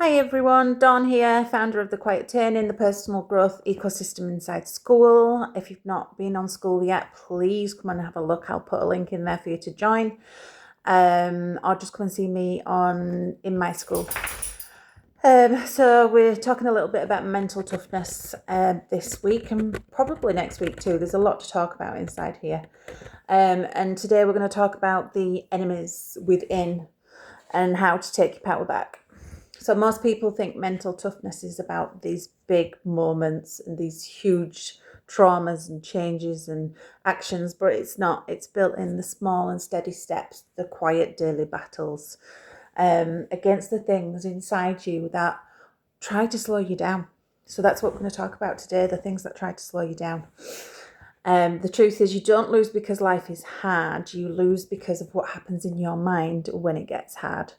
Hi everyone, Dawn here, founder of The Quiet Turning, the personal growth ecosystem inside school. If you've not been on school yet, please come and have a look. I'll put a link in there for you to join. Or just come and see me in my school. So we're talking a little bit about mental toughness this week and probably next week too. There's a lot to talk about inside here. And today we're going to talk about the enemies within and how to take your power back. So most people think mental toughness is about these big moments and these huge traumas and changes and actions, but it's not. It's built in the small and steady steps, the quiet daily battles against the things inside you that try to slow you down. So that's what we're going to talk about today, the things that try to slow you down. The truth is you don't lose because life is hard. You lose because of what happens in your mind when it gets hard.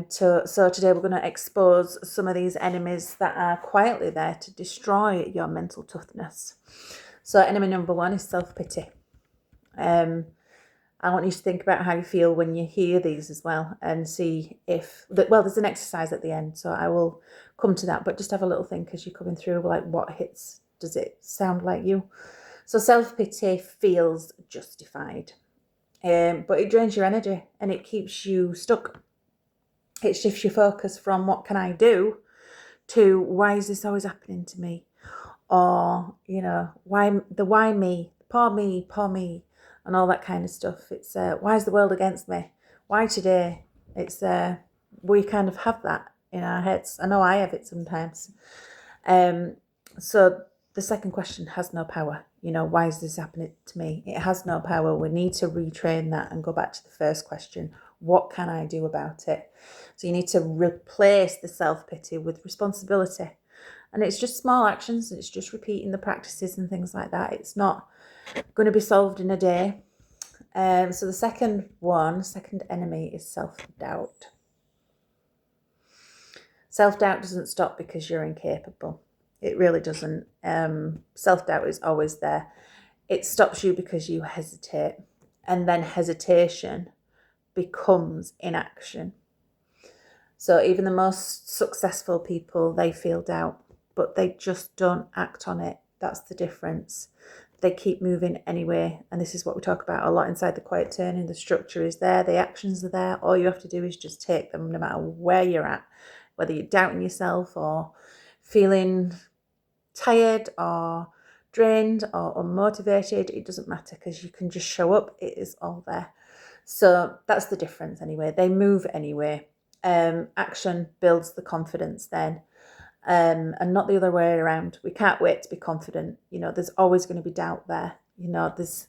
So today we're going to expose some of these enemies that are quietly there to destroy your mental toughness. So enemy number one is self-pity. I want you to think about how you feel when you hear these as well and see if, there's an exercise at the end, so I will come to that, but just have a little think as you're coming through, like what hits, does it sound like you? So self-pity feels justified, but it drains your energy and it keeps you stuck. It shifts your focus from what can I do to why is this always happening to me? Or, why me, poor me, and all that kind of stuff. It's why is the world against me? Why today? It's we kind of have that in our heads. I know I have it sometimes. So the second question has no power. Why is this happening to me? It has no power. We need to retrain that and go back to the first question. What can I do about it? So you need to replace the self-pity with responsibility. And it's just small actions. It's just repeating the practices and things like that. It's not going to be solved in a day. So the second enemy is self-doubt. Self-doubt doesn't stop because you're incapable. It really doesn't. Self-doubt is always there. It stops you because you hesitate. And then hesitation becomes inaction. So even the most successful people, they feel doubt, but they just don't act on it. That's the difference. They keep moving anyway. And this is what we talk about a lot inside the Quiet Turning. The structure is there. The actions are there. All you have to do is just take them no matter where you're at, whether you're doubting yourself or feeling tired or drained or unmotivated. It doesn't matter because you can just show up. It is all there. So that's the difference anyway. They move anyway. Action builds the confidence then. And not the other way around. We can't wait to be confident. There's always going to be doubt there. There's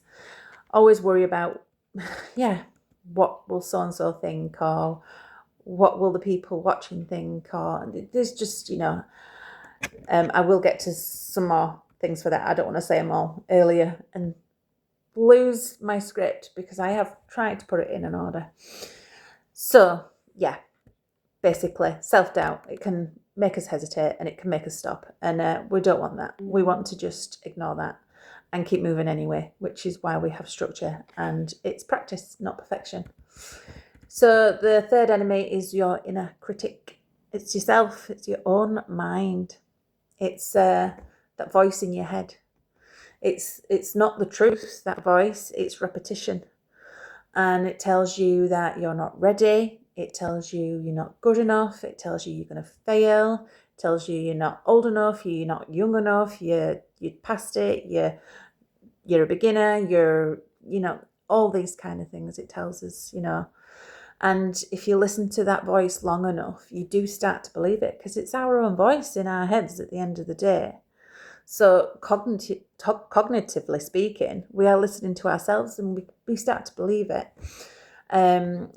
always worry about, what will so-and-so think, or what will the people watching think, or there's just, I will get to some more things for that. I don't want to say them all earlier and lose my script because I have tried to put it in an order. So, basically, self-doubt, it can make us hesitate and it can make us stop. And we don't want that. We want to just ignore that and keep moving anyway, which is why we have structure. And it's practice, not perfection. So the third enemy is your inner critic. It's yourself. It's your own mind. It's that voice in your head. It's not the truth, that voice. It's repetition. And it tells you that you're not ready. It tells you you're not good enough. It tells you you're going to fail. It tells you you're not old enough. You're not young enough. You're past it. You're a beginner. You're all these kind of things. It tells us, And if you listen to that voice long enough, you do start to believe it because it's our own voice in our heads at the end of the day. So cognitively speaking, we are listening to ourselves and we start to believe it.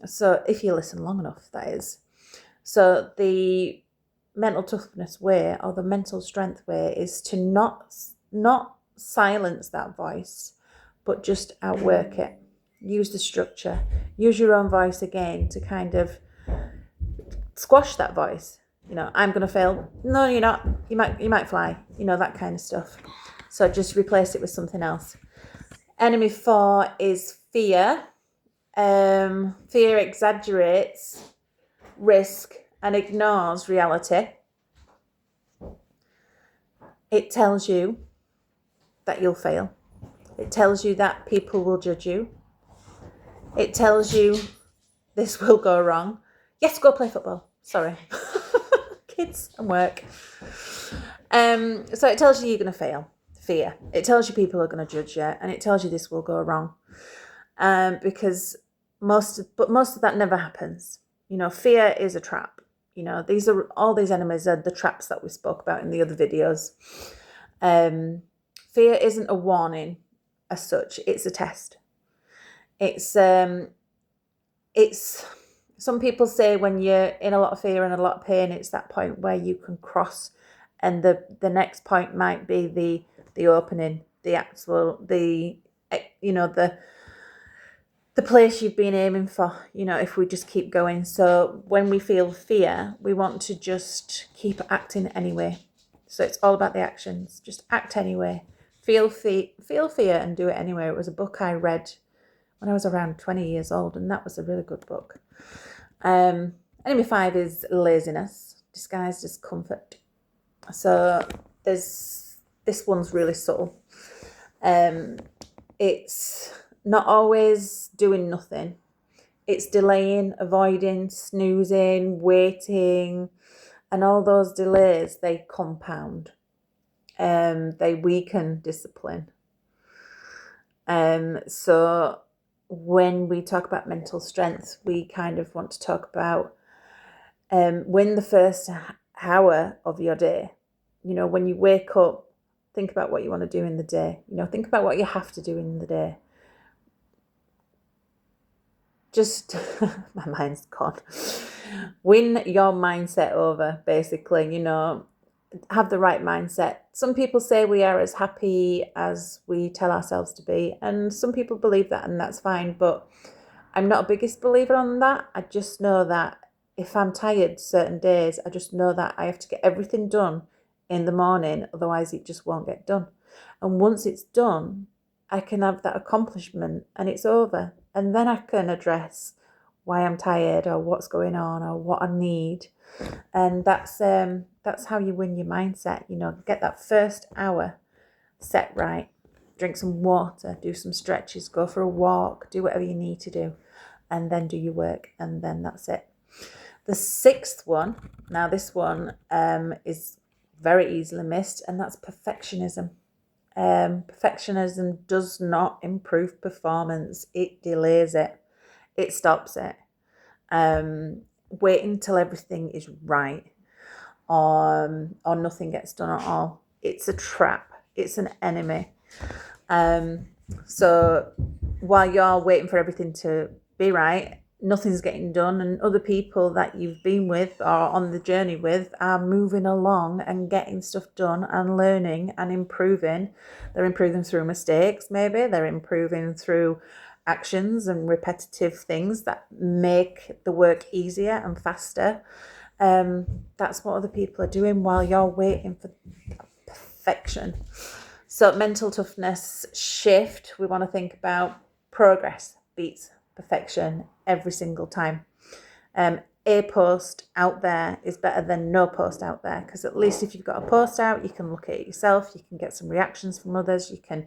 So if you listen long enough, that is. So the mental toughness way, or the mental strength way, is to not silence that voice, but just outwork it. Use the structure. Use your own voice again to kind of squash that voice. I'm going to fail. No, you're not. You might fly. That kind of stuff. So just replace it with something else. Enemy 4 is fear. Fear exaggerates risk and ignores reality. It tells you that you'll fail. It tells you that people will judge you. It tells you this will go wrong. Yes, go play football. Sorry. Kids and work. So it tells you you're going to fail. Fear. It tells you people are going to judge you, and it tells you this will go wrong. Because most of that never happens. You know, fear is a trap. You know, all these enemies are the traps that we spoke about in the other videos. Fear isn't a warning as such. It's a test. It's some people say when you're in a lot of fear and a lot of pain, it's that point where you can cross, and the next point might be the opening, the actual, the place you've been aiming for, you know, if we just keep going. So when we feel fear, we want to just keep acting anyway. So it's all about the actions. Just act anyway. Feel fear and do it anyway. It was a book I read when I was around 20 years old, and that was a really good book. Enemy 5 is laziness, disguised as comfort. So this one's really subtle. It's not always doing nothing. It's delaying, avoiding, snoozing, waiting, and all those delays, they compound. They weaken discipline. So when we talk about mental strength, we kind of want to talk about when the first hour of your day, you know, when you wake up, think about what you want to do in the day. You know, think about what you have to do in the day. Just, my mind's gone. Win your mindset over, basically, you know, have the right mindset. Some people say we are as happy as we tell ourselves to be, and some people believe that, and that's fine, but I'm not a biggest believer on that. I just know that if I'm tired certain days, I just know that I have to get everything done in the morning, otherwise it just won't get done. And once it's done, I can have that accomplishment and it's over. And then I can address why I'm tired or what's going on or what I need. And that's how you win your mindset. You know, get that first hour set right. Drink some water, do some stretches, go for a walk, do whatever you need to do, and then do your work, and then that's it. The 6th one, now this one is very easily missed, and that's perfectionism. Perfectionism does not improve performance. It delays it. It stops it. Waiting till everything is right, or nothing gets done at all. It's a trap. It's an enemy. So while you're waiting for everything to be right, nothing's getting done, and other people that you've been with or on the journey with are moving along and getting stuff done and learning and improving. They're improving through mistakes, maybe. They're improving through actions and repetitive things that make the work easier and faster. That's what other people are doing while you're waiting for perfection. So mental toughness shift, we want to think about progress beats perfection every single time. A post out there is better than no post out there, because at least if you've got a post out, you can look at it yourself, you can get some reactions from others, you can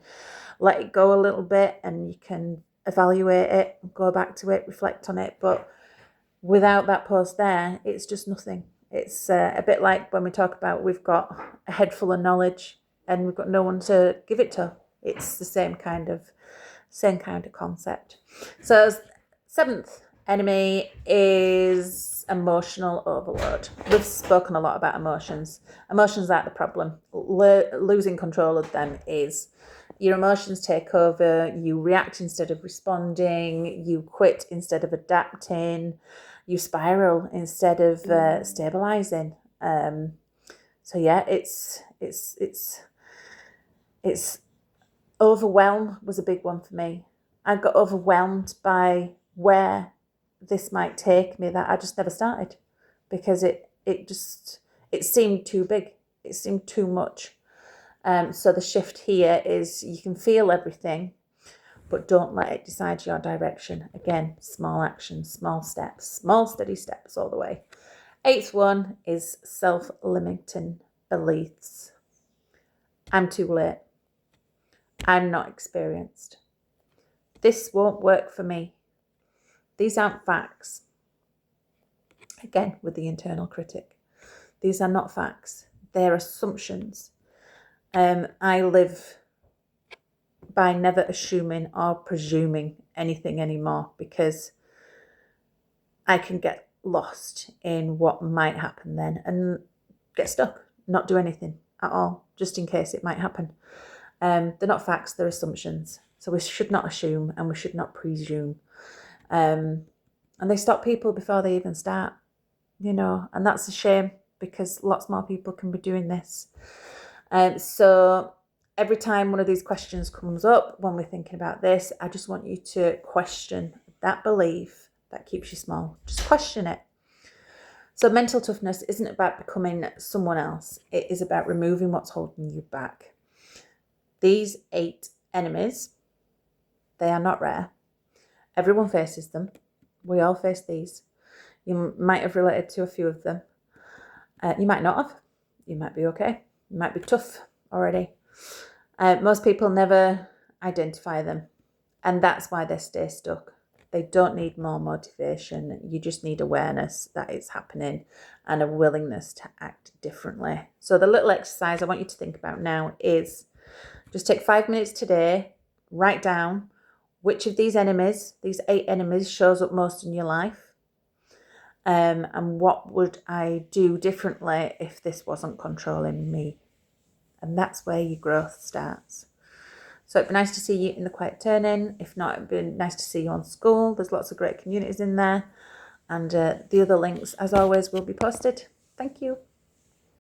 let it go a little bit and you can evaluate it, go back to it, reflect on it. But without that post there, it's just nothing. It's a bit like when we talk about we've got a head full of knowledge and we've got no one to give it to. It's the same kind of concept. So 7th enemy is emotional overload. We've spoken a lot about emotions. Emotions aren't the problem. Losing control of them is. Your emotions take over, you react instead of responding, you quit instead of adapting, you spiral instead of stabilizing. So yeah, it's overwhelm was a big one for me. I got overwhelmed by where this might take me, that I just never started, because it seemed too big. It seemed too much. So the shift here is you can feel everything, but don't let it decide your direction. Again, small actions, small steps, small steady steps all the way. Eighth one is self-limiting beliefs. I'm too late. I'm not experienced. This won't work for me. These aren't facts. Again, with the internal critic. These are not facts. They're assumptions. I live by never assuming or presuming anything anymore, because I can get lost in what might happen then and get stuck, not do anything at all, just in case it might happen. They're not facts, they're assumptions. So we should not assume and we should not presume. And they stop people before they even start, and that's a shame, because lots more people can be doing this. So every time one of these questions comes up when we're thinking about this, I just want you to question that belief that keeps you small. Just question it. So mental toughness isn't about becoming someone else. It is about removing what's holding you back. These 8 enemies, they are not rare. Everyone faces them. We all face these. You might have related to a few of them. You might not have. You might be okay. You might be tough already. Most people never identify them, and that's why they stay stuck. They don't need more motivation. You just need awareness that it's happening and a willingness to act differently. So the little exercise I want you to think about now is just take 5 minutes today, write down which of these enemies, these 8 enemies, shows up most in your life. And what would I do differently if this wasn't controlling me? And that's where your growth starts. So it'd be nice to see you in the Quiet Turning. If not, it'd be nice to see you on School. There's lots of great communities in there. And the other links, as always, will be posted. Thank you.